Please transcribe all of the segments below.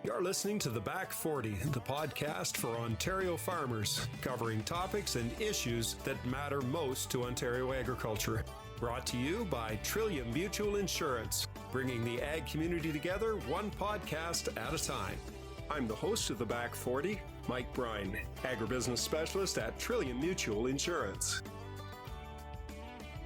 You're listening to The Back 40, the podcast for Ontario farmers, covering topics and issues that matter most to Ontario agriculture. Brought to you by Trillium Mutual Insurance, bringing the ag community together one podcast at a time. I'm the host of The Back 40, Mike Bryan, agribusiness specialist at Trillium Mutual Insurance.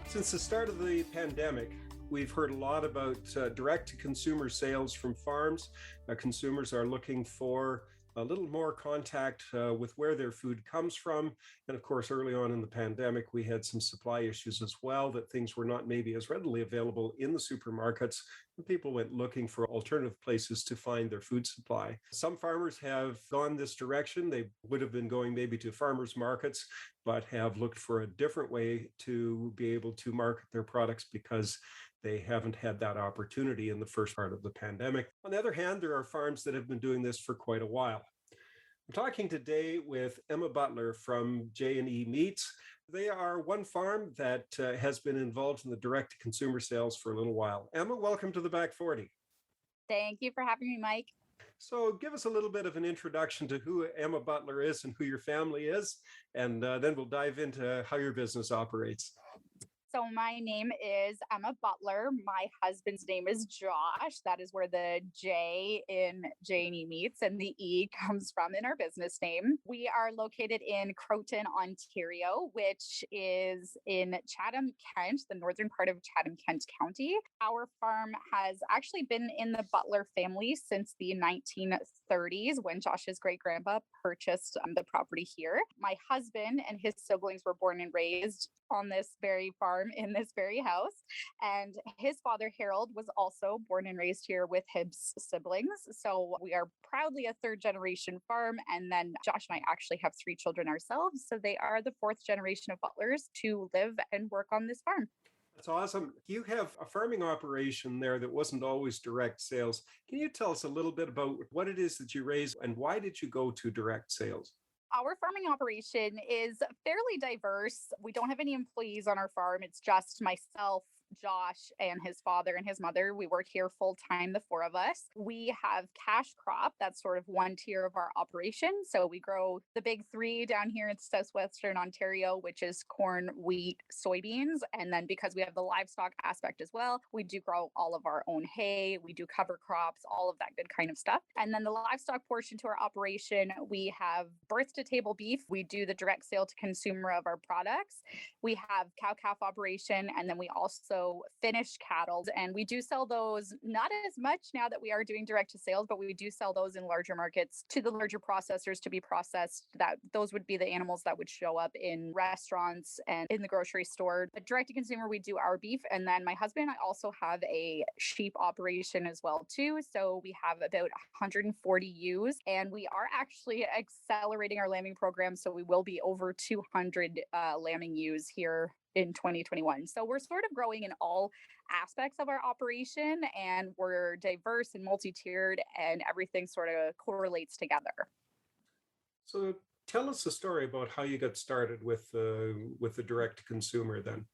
Since the start of the pandemic, we've heard a lot about direct-to-consumer sales from farms. Consumers are looking for a little more contact with where their food comes from. And of course, early on in the pandemic, we had some supply issues as well, that things were not maybe as readily available in the supermarkets. And people went looking for alternative places to find their food supply. Some farmers have gone this direction. They would have been going maybe to farmers markets, but have looked for a different way to be able to market their products because they haven't had that opportunity in the first part of the pandemic. On the other hand, there are farms that have been doing this for quite a while. I'm talking today with Emma Butler from J&E Meats. They are one farm that has been involved in the direct-to-consumer sales for a little while. Emma, welcome to the Back 40. Thank you for having me, Mike. So give us a little bit of an introduction to who Emma Butler is and who your family is, and then we'll dive into how your business operates. So my name is Emma Butler. My husband's name is Josh. That is where the J in J&E Meats and the E comes from in our business name. We are located in Croton, Ontario, which is in Chatham-Kent, the northern part of Chatham-Kent County. Our farm has actually been in the Butler family since the 1930s, when Josh's great-grandpa purchased the property here. My husband and his siblings were born and raised on this very farm in this very house. And his father, Harold, was also born and raised here with his siblings. So we are proudly a third generation farm. And then Josh and I actually have 3 children ourselves. So they are the 4th generation of Butlers to live and work on this farm. That's awesome. You have a farming operation there that wasn't always direct sales. Can you tell us a little bit about what it is that you raise and why did you go to direct sales? Our farming operation is fairly diverse. We don't have any employees on our farm. It's just myself, Josh, and his father and his mother. We work here full time, the 4 of us. We have cash crop. That's sort of one tier of our operation. So we grow the big 3 down here in southwestern Ontario, which is corn, wheat, soybeans. And then because we have the livestock aspect as well, we do grow all of our own hay. We do cover crops, all of that good kind of stuff. And then the livestock portion to our operation, we have birth to table beef. We do the direct sale to consumer of our products. We have cow-calf operation, and then we also finished cattle, and we do sell those not as much now that we are doing direct to sales, but we do sell those in larger markets to the larger processors to be processed. That those would be the animals that would show up in restaurants and in the grocery store. But direct to consumer, we do our beef, and then my husband and I also have a sheep operation as well too. So we have about 140 ewes, and we are actually accelerating our lambing program, so we will be over 200 lambing ewes here in 2021. So we're sort of growing in all aspects of our operation, and we're diverse and multi-tiered, and everything sort of correlates together. So tell us a story about how you got started with the direct consumer then.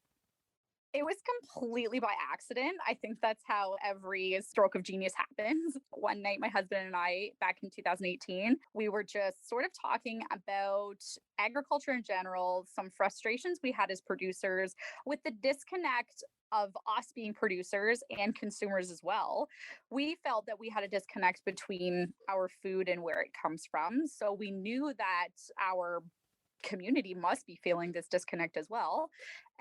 It was completely by accident. I think that's how every stroke of genius happens. One night, my husband and I, back in 2018, we were just sort of talking about agriculture in general, some frustrations we had as producers with the disconnect of us being producers and consumers as well. We felt that we had a disconnect between our food and where it comes from. So we knew that our community must be feeling this disconnect as well.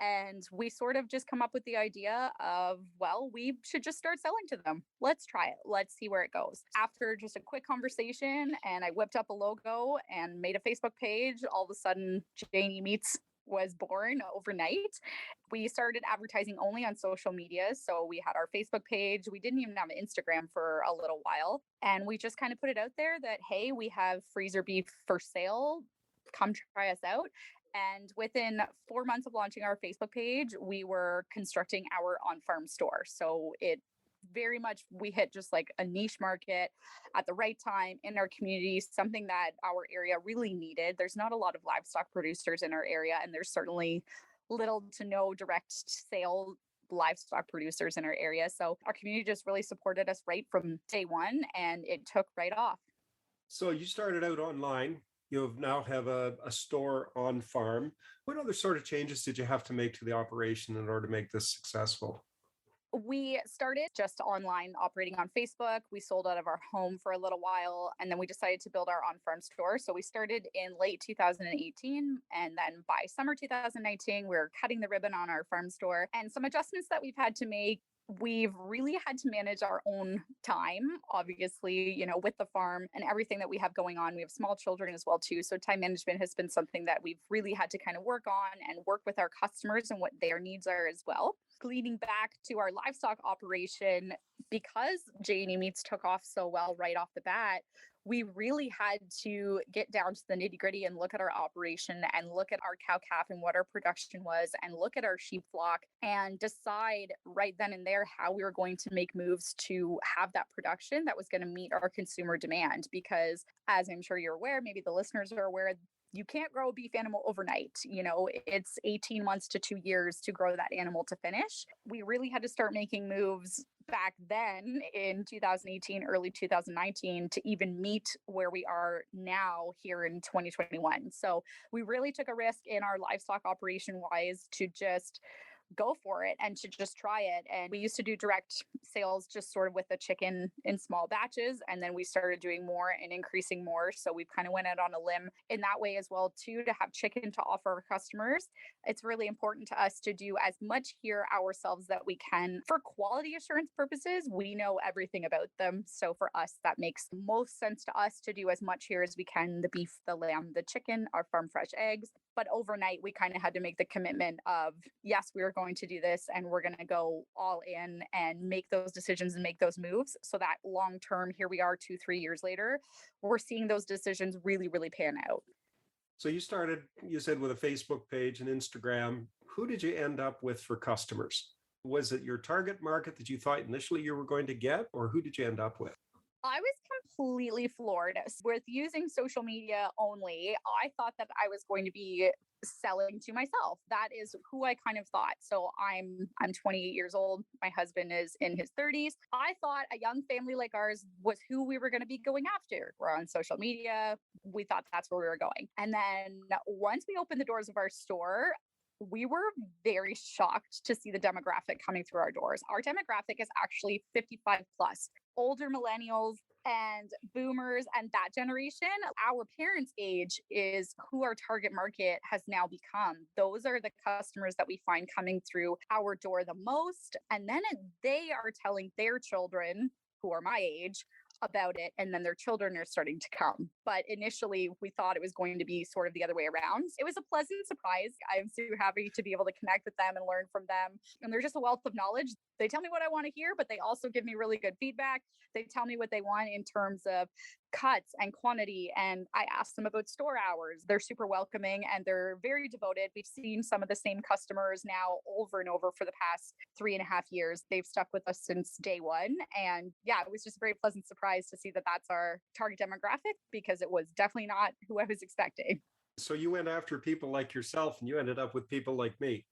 And we sort of just come up with the idea of, well, we should just start selling to them. Let's try it. Let's see where it goes. After just a quick conversation, and I whipped up a logo and made a Facebook page, all of a sudden J&E Meats was born overnight. We started advertising only on social media. So we had our Facebook page. We didn't even have Instagram for a little while. And we just kind of put it out there that, hey, we have freezer beef for sale. Come try us out. And within 4 months of launching our Facebook page, we were constructing our on-farm store. So it very much, we hit just like a niche market at the right time in our community, something that our area really needed. There's not a lot of livestock producers in our area, and there's certainly little to no direct sale livestock producers in our area. So our community just really supported us right from day one, and it took right off. So you started out online. You now have a store on farm. What other sort of changes did you have to make to the operation in order to make this successful? We started just online operating on Facebook. We sold out of our home for a little while, and then we decided to build our on farm store. So we started in late 2018. And then by summer 2019, we were cutting the ribbon on our farm store. And some adjustments that we've had to make. We've really had to manage our own time, obviously, with the farm and everything that we have going on. We have small children as well, too. So time management has been something that we've really had to kind of work on and work with our customers and what their needs are as well. Leading back to our livestock operation, because J&E Meats took off so well right off the bat, we really had to get down to the nitty gritty and look at our operation and look at our cow calf and what our production was and look at our sheep flock and decide right then and there how we were going to make moves to have that production that was going to meet our consumer demand. Because as I'm sure you're aware, maybe the listeners are aware, you can't grow a beef animal overnight. It's 18 months to 2 years to grow that animal to finish. We really had to start making moves back then in 2018, early 2019 to even meet where we are now here in 2021. So we really took a risk in our livestock operation wise to just go for it and to just try it. And we used to do direct sales just sort of with the chicken in small batches. And then we started doing more and increasing more. So we've kind of went out on a limb in that way as well, too, to have chicken to offer our customers. It's really important to us to do as much here ourselves that we can for quality assurance purposes. We know everything about them. So for us, that makes most sense to us to do as much here as we can: the beef, the lamb, the chicken, our farm fresh eggs. But overnight, we kind of had to make the commitment of, yes, we are going to do this and we're going to go all in and make those decisions and make those moves so that long term, here we are 2-3 years later, we're seeing those decisions really, really pan out. So you started, you said, with a Facebook page and Instagram. Who did you end up with for customers? Was it your target market that you thought initially you were going to get, or who did you end up with? I was completely floored with using social media only. I thought that I was going to be selling to myself. That is who I kind of thought. So I'm 28 years old. My husband is in his 30s. I thought a young family like ours was who we were going to be going after. We're on social media. We thought that's where we were going. And then once we opened the doors of our store, we were very shocked to see the demographic coming through our doors. Our demographic is actually 55 plus, older millennials and boomers and that generation. Our parents' age is who our target market has now become. Those are the customers that we find coming through our door the most. And then they are telling their children, who are my age, about it, and then their children are starting to come. But initially we thought it was going to be sort of the other way around. It was a pleasant surprise. I'm so happy to be able to connect with them and learn from them. And they're just a wealth of knowledge. They tell me what I want to hear, but they also give me really good feedback. They tell me what they want in terms of cuts and quantity. And I ask them about store hours. They're super welcoming and they're very devoted. We've seen some of the same customers now over and over for the past 3.5 years. They've stuck with us since day one. And yeah, it was just a very pleasant surprise to see that that's our target demographic, because it was definitely not who I was expecting. So you went after people like yourself and you ended up with people like me.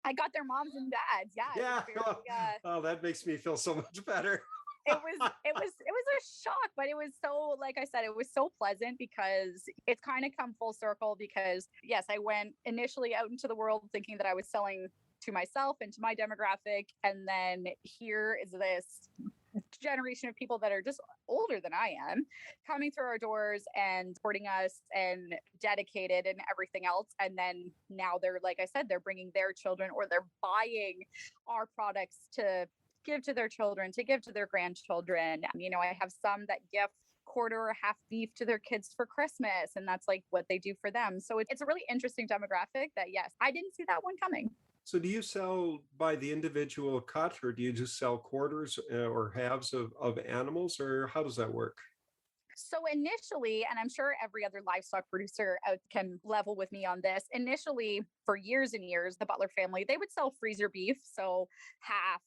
I got their moms and dads. Yeah, it was Yeah. very, Oh, that makes me feel so much better. it was a shock, but it was so, like I said, it was so pleasant because it's kind of come full circle. Because yes, I went initially out into the world thinking that I was selling to myself and to my demographic, and then here is this generation of people that are just older than I am coming through our doors and supporting us and dedicated and everything else. And then now they're, like I said, they're bringing their children or they're buying our products to give to their children, to give to their grandchildren. I have some that gift quarter or half beef to their kids for Christmas, and that's like what they do for them. So it's a really interesting demographic that, yes, I didn't see that one coming. So do you sell by the individual cut, or do you just sell quarters or halves of animals, or how does that work? So initially, and I'm sure every other livestock producer out can level with me on this, initially for years and years, the Butler family, they would sell freezer beef. So half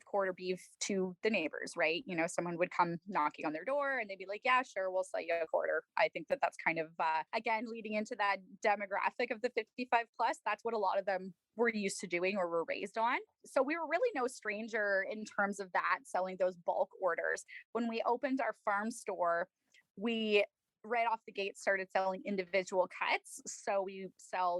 quarter beef to the neighbors, right? Someone would come knocking on their door and they'd be like, yeah, sure, we'll sell you a quarter. I think that that's kind of, again, leading into that demographic of the 55 plus. That's what a lot of them were used to doing or were raised on. So we were really no stranger in terms of that, selling those bulk orders. When we opened our farm store, we right off the gate started selling individual cuts. So we sell,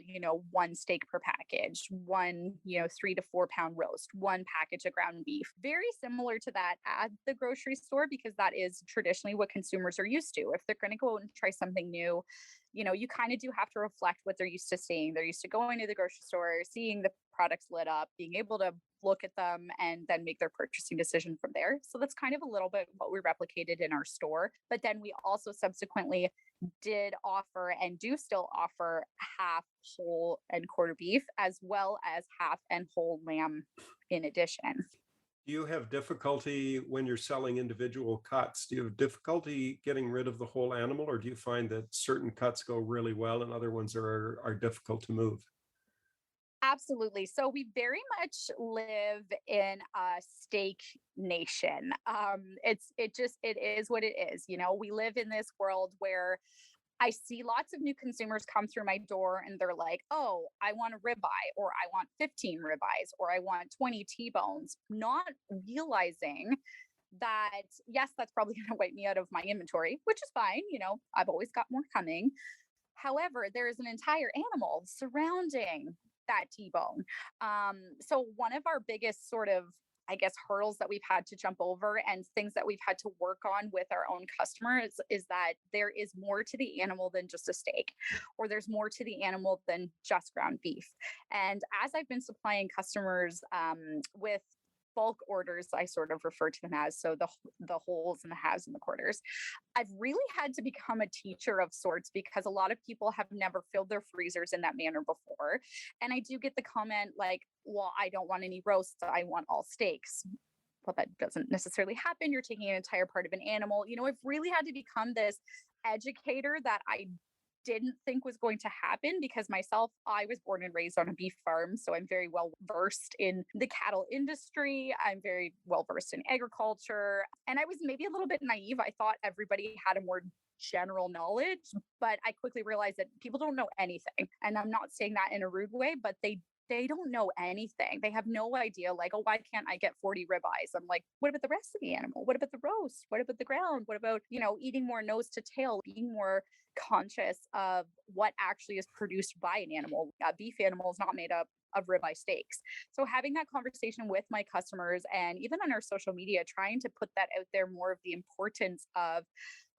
one steak per package, one, 3 to 4 pound roast, one package of ground beef. Very similar to that at the grocery store, because that is traditionally what consumers are used to. If they're going to go out and try something new, you kind of do have to reflect what they're used to seeing. They're used to going to the grocery store, seeing the products lit up, being able to look at them and then make their purchasing decision from there. So that's kind of a little bit what we replicated in our store. But then we also subsequently did offer and do still offer half whole and quarter beef, as well as half and whole lamb in addition. Do you have difficulty when you're selling individual cuts? Do you have difficulty getting rid of the whole animal, or do you find that certain cuts go really well and other ones are difficult to move? Absolutely. So we very much live in a steak nation. It is what it is. We live in this world where I see lots of new consumers come through my door and they're like, oh, I want a ribeye, or I want 15 ribeyes, or I want 20 T-bones, not realizing that, yes, that's probably going to wipe me out of my inventory, which is fine. I've always got more coming. However, there is an entire animal surrounding that T-bone. So one of our biggest sort of, I guess, hurdles that we've had to jump over and things that we've had to work on with our own customers is that there is more to the animal than just a steak, or there's more to the animal than just ground beef. And as I've been supplying customers with bulk orders, I sort of refer to them as, so the wholes and the halves and the quarters, I've really had to become a teacher of sorts, because a lot of people have never filled their freezers in that manner before. And I do get the comment like, well, I don't want any roasts, I want all steaks. Well, that doesn't necessarily happen. You're taking an entire part of an animal. I've really had to become this educator that I didn't think was going to happen, because myself, I was born and raised on a beef farm. So I'm very well versed in the cattle industry. I'm very well versed in agriculture. And I was maybe a little bit naive. I thought everybody had a more general knowledge, but I quickly realized that people don't know anything. And I'm not saying that in a rude way, but they don't know anything. They have no idea, like, oh, why can't I get 40 ribeyes? I'm like, what about the rest of the animal? What about the roast? What about the ground? What about, eating more nose to tail, being more conscious of what actually is produced by an animal? A beef animal is not made up of ribeye steaks. So having that conversation with my customers, and even on our social media, trying to put that out there more of the importance of,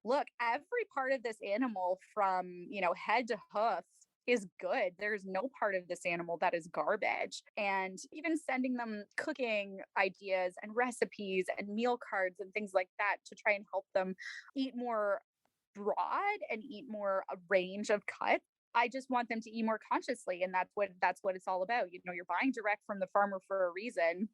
look, every part of this animal from, head to hoof is good. There's no part of this animal that is garbage. And even sending them cooking ideas and recipes and meal cards and things like that to try and help them eat more broad and eat more a range of cuts. I just want them to eat more consciously. And that's what it's all about. You're buying direct from the farmer for a reason.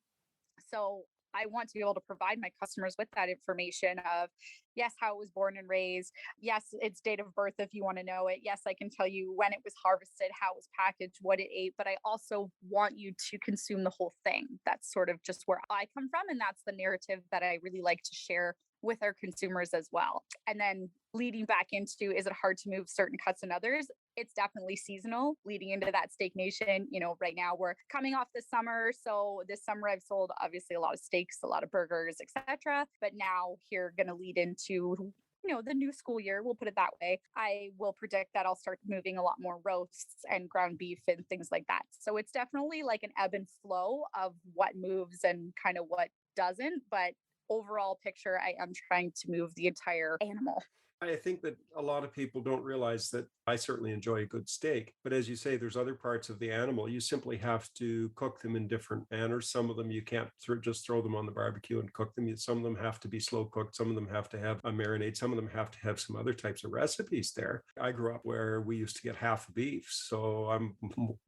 So I want to be able to provide my customers with that information of, yes, how it was born and raised. Yes, its date of birth if you want to know it. Yes, I can tell you when it was harvested, how it was packaged, what it ate. But I also want you to consume the whole thing. That's sort of just where I come from. And that's the narrative that I really like to share with our consumers as well. And then leading back into, is it hard to move certain cuts and others? It's definitely seasonal leading into that steak nation. Right now we're coming off the summer. So this summer I've sold obviously a lot of steaks, a lot of burgers, etc. But now here going to lead into the new school year, we'll put it that way. I will predict that I'll start moving a lot more roasts and ground beef and things like that. So it's definitely like an ebb and flow of what moves and kind of what doesn't. But overall picture, I am trying to move the entire animal. I think that a lot of people don't realize that I certainly enjoy a good steak, but as you say, there's other parts of the animal. You simply have to cook them in different manners. Some of them you can't just throw them on the barbecue and cook them. Some of them have to be slow cooked. Some of them have to have a marinade. Some of them have to have some other types of recipes there. I grew up where we used to get half beef, so I'm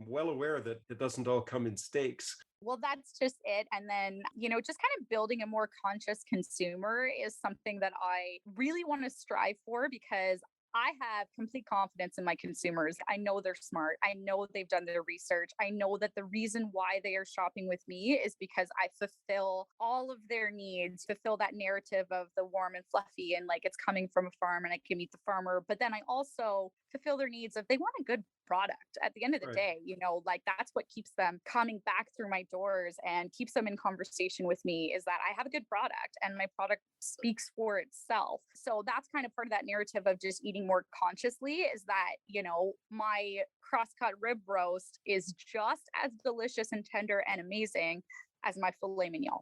well aware that it doesn't all come in steaks. Well, that's just it. And then, just kind of building a more conscious consumer is something that I really want to strive for, because I have complete confidence in my consumers. I know they're smart. I know they've done their research. I know that the reason why they are shopping with me is because I fulfill all of their needs, fulfill that narrative of the warm and fluffy and like it's coming from a farm and I can meet the farmer. But then I also fulfill their needs if they want a good product at the end of the Right. day, like that's what keeps them coming back through my doors and keeps them in conversation with me is that I have a good product and my product speaks for itself. So that's kind of part of that narrative of just eating more consciously is that, my cross-cut rib roast is just as delicious and tender and amazing as my filet mignon.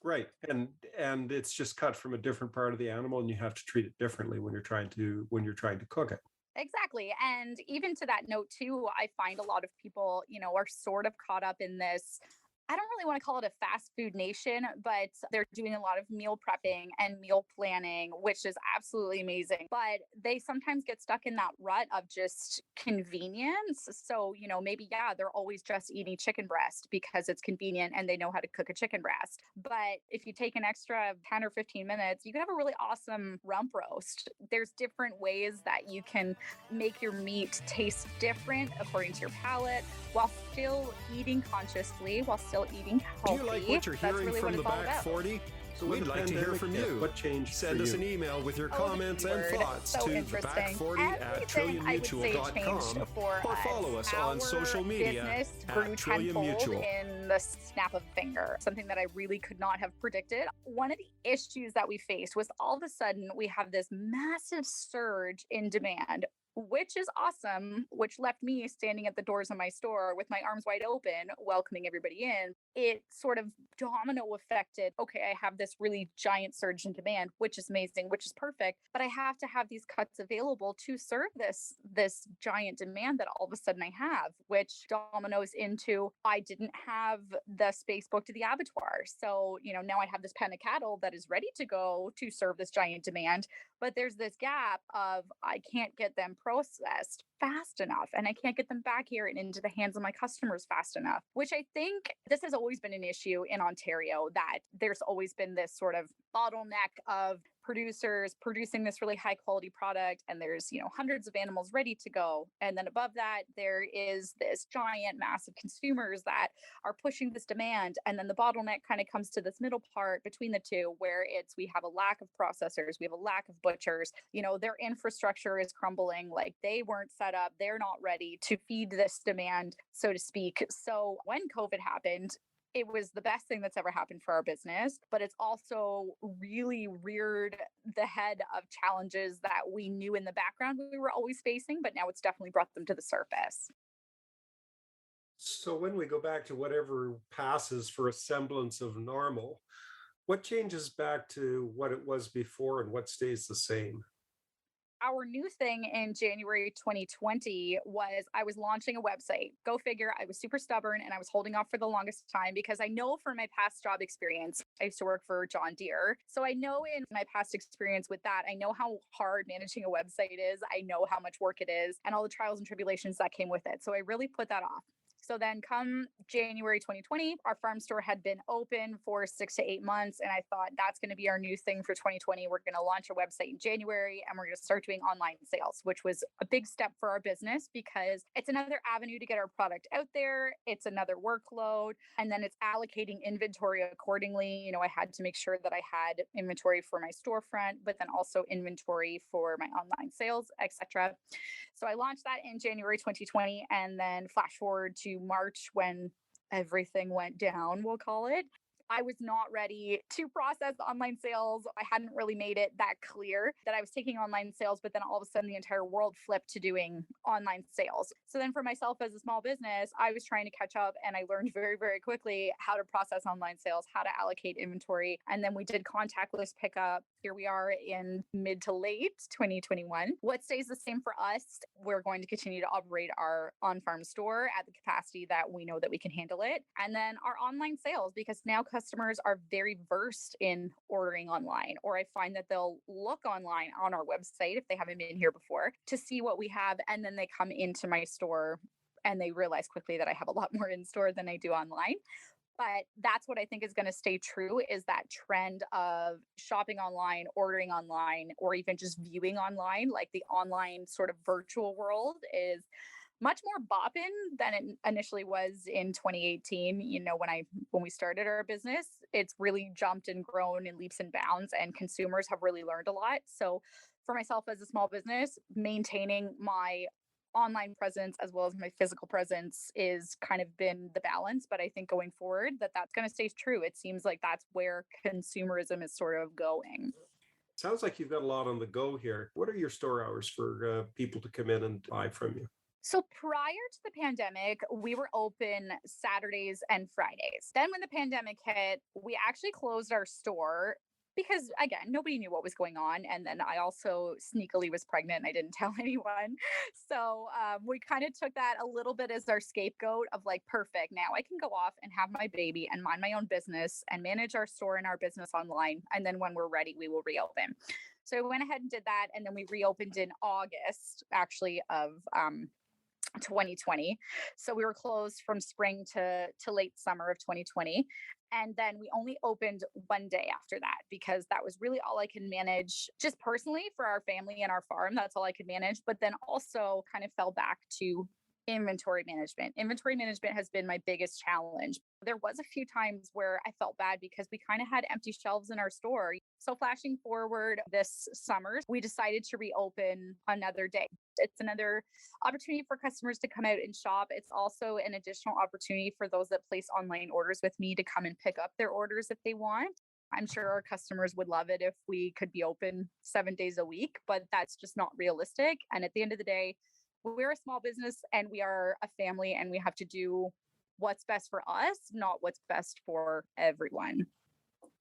Right. And it's just cut from a different part of the animal and you have to treat it differently when you're trying to cook it. Exactly. And even to that note, too, I find a lot of people, are sort of caught up in this. I don't really want to call it a fast food nation, but they're doing a lot of meal prepping and meal planning, which is absolutely amazing. But they sometimes get stuck in that rut of just convenience. So, maybe, yeah, they're always just eating chicken breast because it's convenient and they know how to cook a chicken breast. But if you take an extra 10 or 15 minutes, you can have a really awesome rump roast. There's different ways that you can make your meat taste different according to your palate while still eating consciously, while still eating Do healthy. you like what you're That's hearing really from what the it's all back about. 40? So when We'd the like to hear pandemic from hit, you. what changed Send for us you? an email with your Oh, comments and Lord. thoughts So to interesting. theback40 at Everything I would say changed trilliummutual.com for or us. follow us on Our social media business at grew Trillium tenfold Mutual. in the snap of a finger, something that I really could not have predicted. One of the issues that we faced was all of a sudden we have this massive surge in demand, which is awesome, which left me standing at the doors of my store with my arms wide open, welcoming everybody in. It sort of domino affected, okay, I have this really giant surge in demand, which is amazing, which is perfect, but I have to have these cuts available to serve this giant demand that all of a sudden I have, which dominoes into I didn't have the space booked to the abattoir. So, now I have this pen of cattle that is ready to go to serve this giant demand, but there's this gap of I can't get them processed fast enough and I can't get them back here and into the hands of my customers fast enough, which I think this has always been an issue in Ontario, that there's always been this sort of bottleneck of producers producing this really high quality product and there's hundreds of animals ready to go, and then above that there is this giant massive consumers that are pushing this demand, and then the bottleneck kind of comes to this middle part between the two where it's we have a lack of processors, we have a lack of butchers, their infrastructure is crumbling, like they weren't set up, they're not ready to feed this demand, so to speak. So when COVID happened, it was the best thing that's ever happened for our business, but it's also really reared the head of challenges that we knew in the background we were always facing, but now it's definitely brought them to the surface. So when we go back to whatever passes for a semblance of normal, what changes back to what it was before and what stays the same? Our new thing in January 2020 was I was launching a website. Go figure, I was super stubborn and I was holding off for the longest time because I know from my past job experience, I used to work for John Deere. So I know in my past experience with that, I know how hard managing a website is. I know how much work it is and all the trials and tribulations that came with it. So I really put that off. So then come January 2020, our farm store had been open for 6 to 8 months. And I thought that's going to be our new thing for 2020. We're going to launch a website in January and we're going to start doing online sales, which was a big step for our business because it's another avenue to get our product out there. It's another workload. And then it's allocating inventory accordingly. I had to make sure that I had inventory for my storefront, but then also inventory for my online sales, etc. So I launched that in January 2020 and then flash forward to March when everything went down, we'll call it. I was not ready to process online sales. I hadn't really made it that clear that I was taking online sales, but then all of a sudden the entire world flipped to doing online sales. So then for myself as a small business, I was trying to catch up and I learned very, very quickly how to process online sales, how to allocate inventory. And then we did contactless pickup. Here we are in mid to late 2021. What stays the same for us, we're going to continue to operate our on-farm store at the capacity that we know that we can handle it. And then our online sales, because now customers are very versed in ordering online, or I find that they'll look online on our website if they haven't been here before to see what we have. And then they come into my store and they realize quickly that I have a lot more in store than I do online. But that's what I think is going to stay true is that trend of shopping online, ordering online, or even just viewing online. Like the online sort of virtual world is much more bopping than it initially was in 2018. When we started our business, it's really jumped and grown in leaps and bounds, and consumers have really learned a lot. So for myself as a small business, maintaining my online presence as well as my physical presence is kind of been the balance. But I think going forward that's going to stay true. It seems like that's where consumerism is sort of going. Sounds like you've got a lot on the go here. What are your store hours for people to come in and buy from you? So prior to the pandemic, we were open Saturdays and Fridays. Then when the pandemic hit, we actually closed our store because again, nobody knew what was going on. And then I also sneakily was pregnant and I didn't tell anyone. So we kind of took that a little bit as our scapegoat of like, perfect. Now I can go off and have my baby and mind my own business and manage our store and our business online. And then when we're ready, we will reopen. So we went ahead and did that. And then we reopened in August, actually, of 2020. So we were closed from spring to late summer of 2020. And then we only opened one day after that because that was really all I could manage just personally for our family and our farm. That's all I could manage. But then also kind of fell back to inventory management. Inventory management has been my biggest challenge. There was a few times where I felt bad because we kind of had empty shelves in our store. So flashing forward this summer, we decided to reopen another day. It's another opportunity for customers to come out and shop. It's also an additional opportunity for those that place online orders with me to come and pick up their orders if they want. I'm sure our customers would love it if we could be open 7 days a week, but that's just not realistic. And at the end of the day, we're a small business and we are a family and we have to do what's best for us, not what's best for everyone.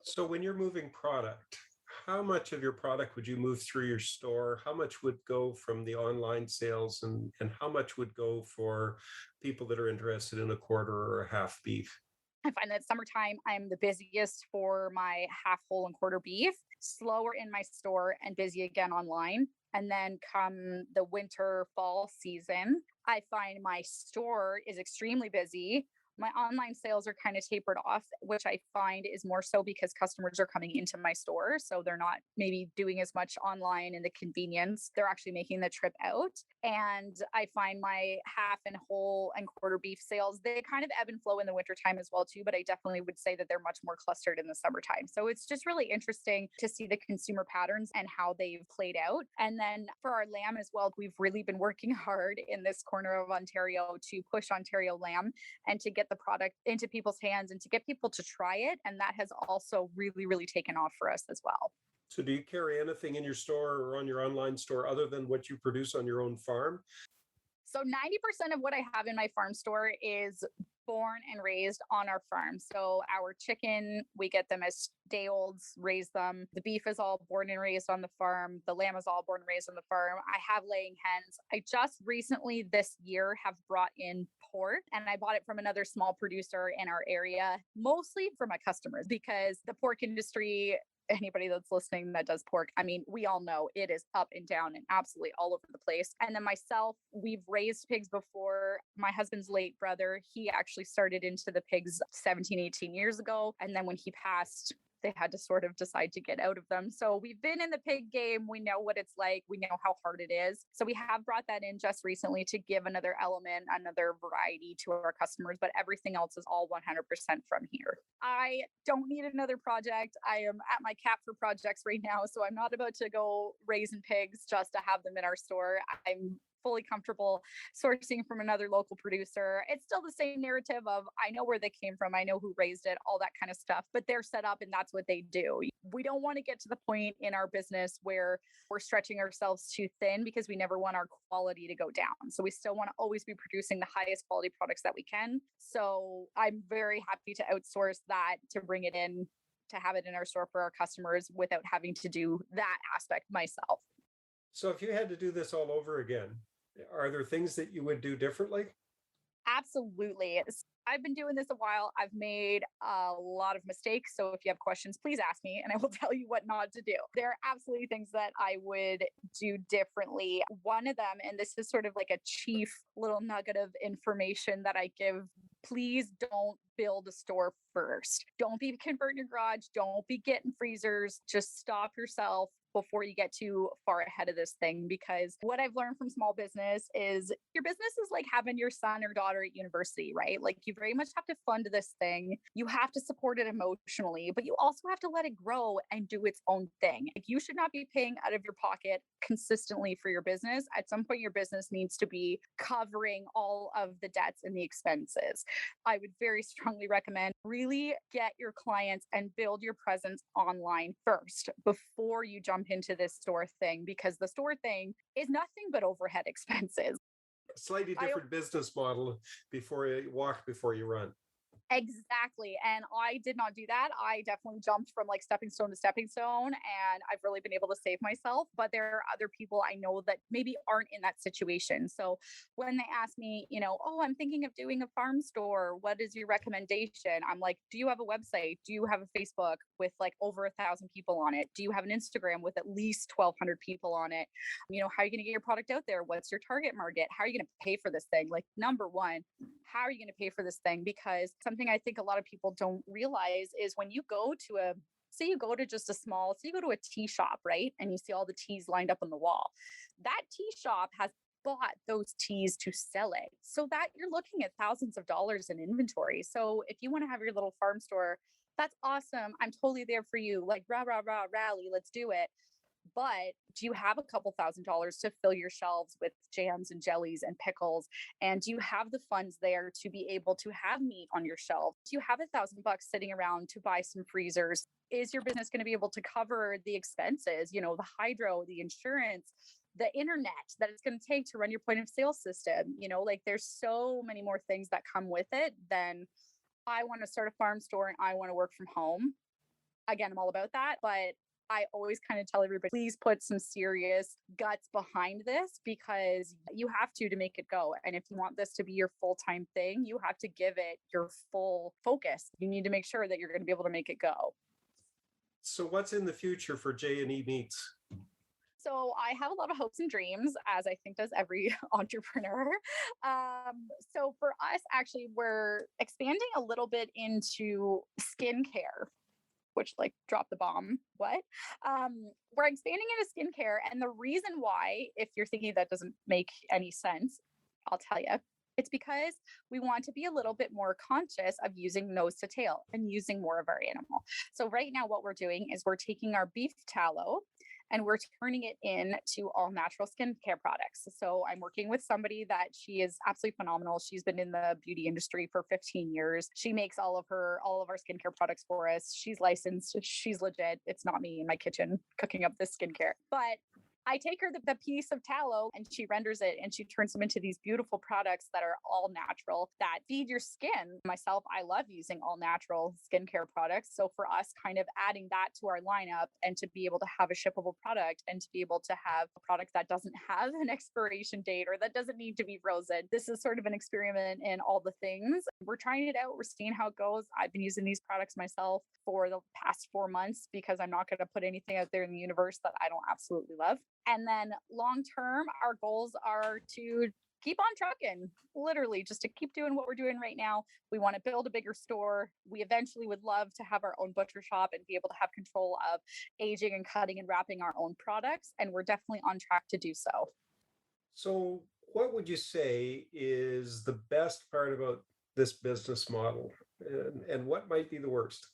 So when you're moving product, how much of your product would you move through your store? How much would go from the online sales and how much would go for people that are interested in a quarter or a half beef? I find that summertime, I'm the busiest for my half whole and quarter beef, slower in my store, and busy again online. And then come the winter fall season, I find my store is extremely busy. My online sales are kind of tapered off, which I find is more so because customers are coming into my store. So they're not maybe doing as much online in the convenience. They're actually making the trip out. And I find my half and whole and quarter beef sales, they kind of ebb and flow in the wintertime as well, too. But I definitely would say that they're much more clustered in the summertime. So it's just really interesting to see the consumer patterns and how they've played out. And then for our lamb as well, we've really been working hard in this corner of Ontario to push Ontario lamb and to get the product into people's hands and to get people to try it. And that has also really, really taken off for us as well. So do you carry anything in your store or on your online store other than what you produce on your own farm? So 90% of what I have in my farm store is born and raised on our farm. So our chicken, we get them as day olds, raise them. The beef is all born and raised on the farm. The lamb is all born and raised on the farm. I have laying hens. I just recently this year have brought in pork and I bought it from another small producer in our area, mostly for my customers because the pork industry, anybody that's listening that does pork, I mean, we all know it is up and down and absolutely all over the place. And then myself, we've raised pigs before. My husband's late brother, he actually started into the pigs 17, 18 years ago. And then when he passed, they had to sort of decide to get out of them. So we've been in the pig game. We know what it's like. We know how hard it is. So we have brought that in just recently to give another element, another variety to our customers, but everything else is all 100% from here. I don't need another project. I am at my cap for projects right now. So I'm not about to go raising pigs just to have them in our store. I'm fully comfortable sourcing from another local producer. It's still the same narrative of I know where they came from, I know who raised it, all that kind of stuff, but they're set up and that's what they do. We don't want to get to the point in our business where we're stretching ourselves too thin because we never want our quality to go down. So we still want to always be producing the highest quality products that we can. So I'm very happy to outsource that, to bring it in, to have it in our store for our customers without having to do that aspect myself. So if you had to do this all over again, are there things that you would do differently? Absolutely. I've been doing this a while. I've made a lot of mistakes. So if you have questions, please ask me and I will tell you what not to do. There are absolutely things that I would do differently. One of them, and this is sort of like a chief little nugget of information that I give please don't build a store first. Don't be converting your garage. Don't be getting freezers. Just stop yourself before you get too far ahead of this thing. Because what I've learned from small business is your business is like having your son or daughter at university, right? Like you very much have to fund this thing. You have to support it emotionally, but you also have to let it grow and do its own thing. Like you should not be paying out of your pocket consistently for your business. At some point, your business needs to be covering all of the debts and the expenses. I would very strongly recommend really get your clients and build your presence online first before you jump into this store thing, because the store thing is nothing but overhead expenses. Slightly I different business model before you walk, before you run. Exactly. And I did not do that. I definitely jumped from like stepping stone to stepping stone, and I've really been able to save myself. But there are other people I know that maybe aren't in that situation. So when they ask me, oh, I'm thinking of doing a farm store, what is your recommendation? I'm like, do you have a website? Do you have a Facebook with like over 1,000 people on it? Do you have an Instagram with at least 1,200 people on it? How are you going to get your product out there? What's your target market? How are you going to pay for this thing? Like, number one, how are you going to pay for this thing? Because something I think a lot of people don't realize is when you go to say you go to just say you go to a tea shop, right? And you see all the teas lined up on the wall. That tea shop has bought those teas to sell it. So that you're looking at thousands of dollars in inventory. So if you want to have your little farm store, that's awesome. I'm totally there for you. Like, rah, rah, rah, rally, let's do it. But do you have a couple $1,000s to fill your shelves with jams and jellies and pickles? And do you have the funds there to be able to have meat on your shelf? Do you have $1,000 sitting around to buy some freezers? Is your business going to be able to cover the expenses, the hydro, the insurance, the internet that it's going to take to run your point of sale system? Like there's so many more things that come with it than I want to start a farm store and I want to work from home. Again, I'm all about that, but I always kind of tell everybody, please put some serious guts behind this, because you have to make it go. And if you want this to be your full-time thing, you have to give it your full focus. You need to make sure that you're going to be able to make it go. So what's in the future for J&E Meats? So I have a lot of hopes and dreams, as I think does every entrepreneur. So for us, actually, we're expanding a little bit into skincare, which like drop the bomb. What? We're expanding into skincare. And the reason why, if you're thinking that doesn't make any sense, I'll tell you. It's because we want to be a little bit more conscious of using nose to tail and using more of our animal. So right now what we're doing is we're taking our beef tallow and we're turning it into all natural skincare products. So I'm working with somebody that she is absolutely phenomenal. She's been in the beauty industry for 15 years. She makes all of our skincare products for us. She's licensed. She's legit. It's not me in my kitchen cooking up this skincare. But I take her the piece of tallow and she renders it and she turns them into these beautiful products that are all natural that feed your skin. Myself, I love using all natural skincare products. So for us, kind of adding that to our lineup and to be able to have a shippable product and to be able to have a product that doesn't have an expiration date or that doesn't need to be frozen. This is sort of an experiment in all the things. We're trying it out. We're seeing how it goes. I've been using these products myself for the past 4 months because I'm not going to put anything out there in the universe that I don't absolutely love. And then long term, our goals are to keep on trucking, literally just to keep doing what we're doing right now. We want to build a bigger store. We eventually would love to have our own butcher shop and be able to have control of aging and cutting and wrapping our own products. And we're definitely on track to do so. So what would you say is the best part about this business model, and what might be the worst?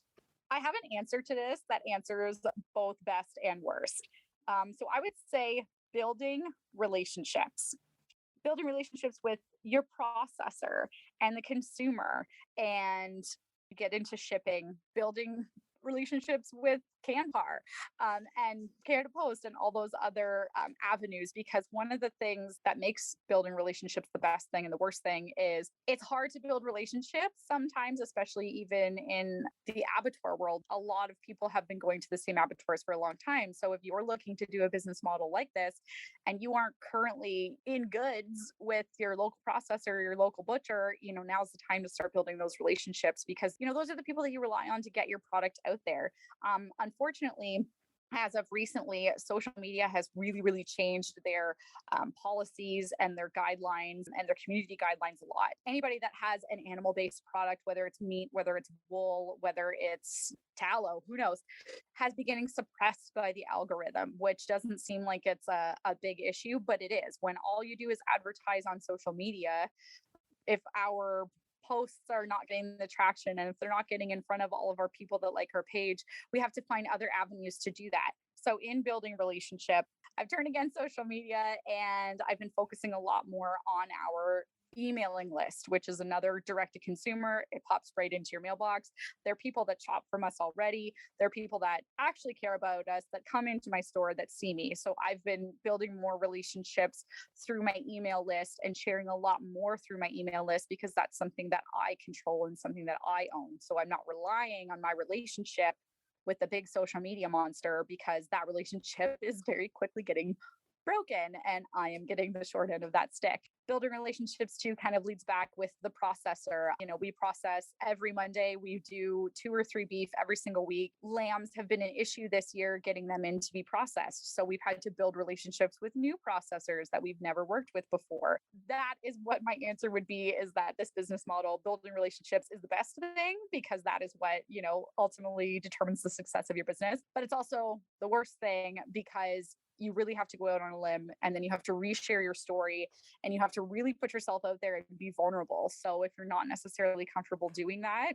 I have an answer to this that answers both best and worst. So I would say building relationships with your processor and the consumer, and get into shipping, building relationships with Canpar and Canada Post and all those other avenues, because one of the things that makes building relationships the best thing and the worst thing is it's hard to build relationships sometimes, especially even in the abattoir world. A lot of people have been going to the same abattoirs for a long time. So if you're looking to do a business model like this and you aren't currently in goods with your local processor or your local butcher, now's the time to start building those relationships, because those are the people that you rely on to get your product out there. Unfortunately, as of recently, social media has really, really changed their policies and their guidelines and their community guidelines a lot. Anybody that has an animal based product, whether it's meat, whether it's wool, whether it's tallow, who knows, has been getting suppressed by the algorithm, which doesn't seem like it's a big issue, but it is. When all you do is advertise on social media, if our posts are not getting the traction and if they're not getting in front of all of our people that like our page, we have to find other avenues to do that. So in building relationship, I've turned against social media and I've been focusing a lot more on our emailing list, which is another direct to consumer. It pops right into your mailbox. There are people that shop from us already. There are people that actually care about us that come into my store that see me. So I've been building more relationships through my email list and sharing a lot more through my email list because that's something that I control and something that I own. So I'm not relying on my relationship with the big social media monster because that relationship is very quickly getting broken and I am getting the short end of that stick. Building relationships too kind of leads back with the processor. We process every Monday. We do 2 or 3 beef every single week. Lambs have been an issue this year getting them in to be processed. So we've had to build relationships with new processors that we've never worked with before. That is what my answer would be, is that this business model, building relationships, is the best thing because that is what, ultimately determines the success of your business. But it's also the worst thing because you really have to go out on a limb and then you have to reshare your story and you have to really put yourself out there and be vulnerable. So if you're not necessarily comfortable doing that,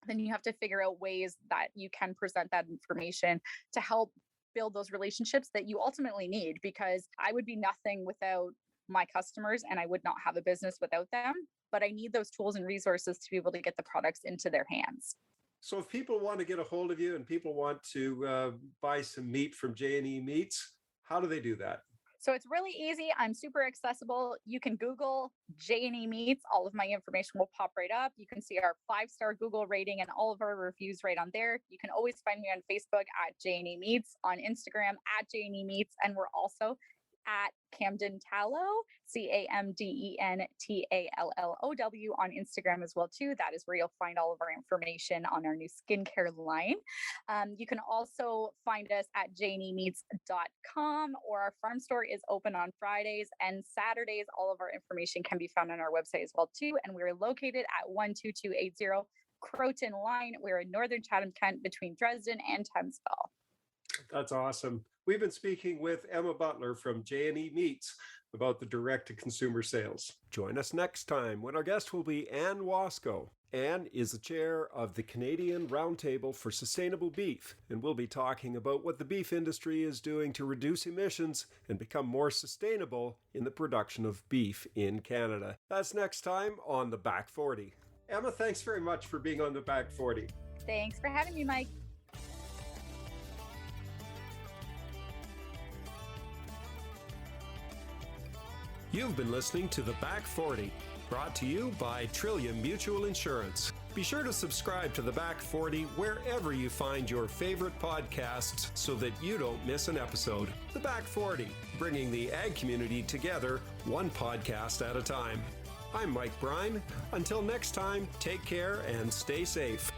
then you have to figure out ways that you can present that information to help build those relationships that you ultimately need, because I would be nothing without my customers and I would not have a business without them. But I need those tools and resources to be able to get the products into their hands. So if people want to get a hold of you and people want to buy some meat from J&E Meats, how do they do that? So it's really easy. I'm super accessible. You can Google J&E Meats. All of my information will pop right up. You can see our 5-star Google rating and all of our reviews right on there. You can always find me on Facebook at J&E Meats, on Instagram at J&E Meats, and we're also at Camden Tallow, CAMDENTALLOW on Instagram as well too. That is where you'll find all of our information on our new skincare line. You can also find us at janemeats.com, or our farm store is open on Fridays and Saturdays. All of our information can be found on our website as well too. And we're located at 12280 Croton Line. We're in northern Chatham-Kent between Dresden and Thamesville. That's awesome. We've been speaking with Emma Butler from J&E Meats about the direct-to-consumer sales. Join us next time when our guest will be Anne Wasco. Anne is the chair of the Canadian Roundtable for Sustainable Beef, and we'll be talking about what the beef industry is doing to reduce emissions and become more sustainable in the production of beef in Canada. That's next time on The Back 40. Emma, thanks very much for being on The Back 40. Thanks for having me, Mike. You've been listening to The Back 40, brought to you by Trillium Mutual Insurance. Be sure to subscribe to The Back 40 wherever you find your favorite podcasts so that you don't miss an episode. The Back 40, bringing the ag community together one podcast at a time. I'm Mike Brine. Until next time, take care and stay safe.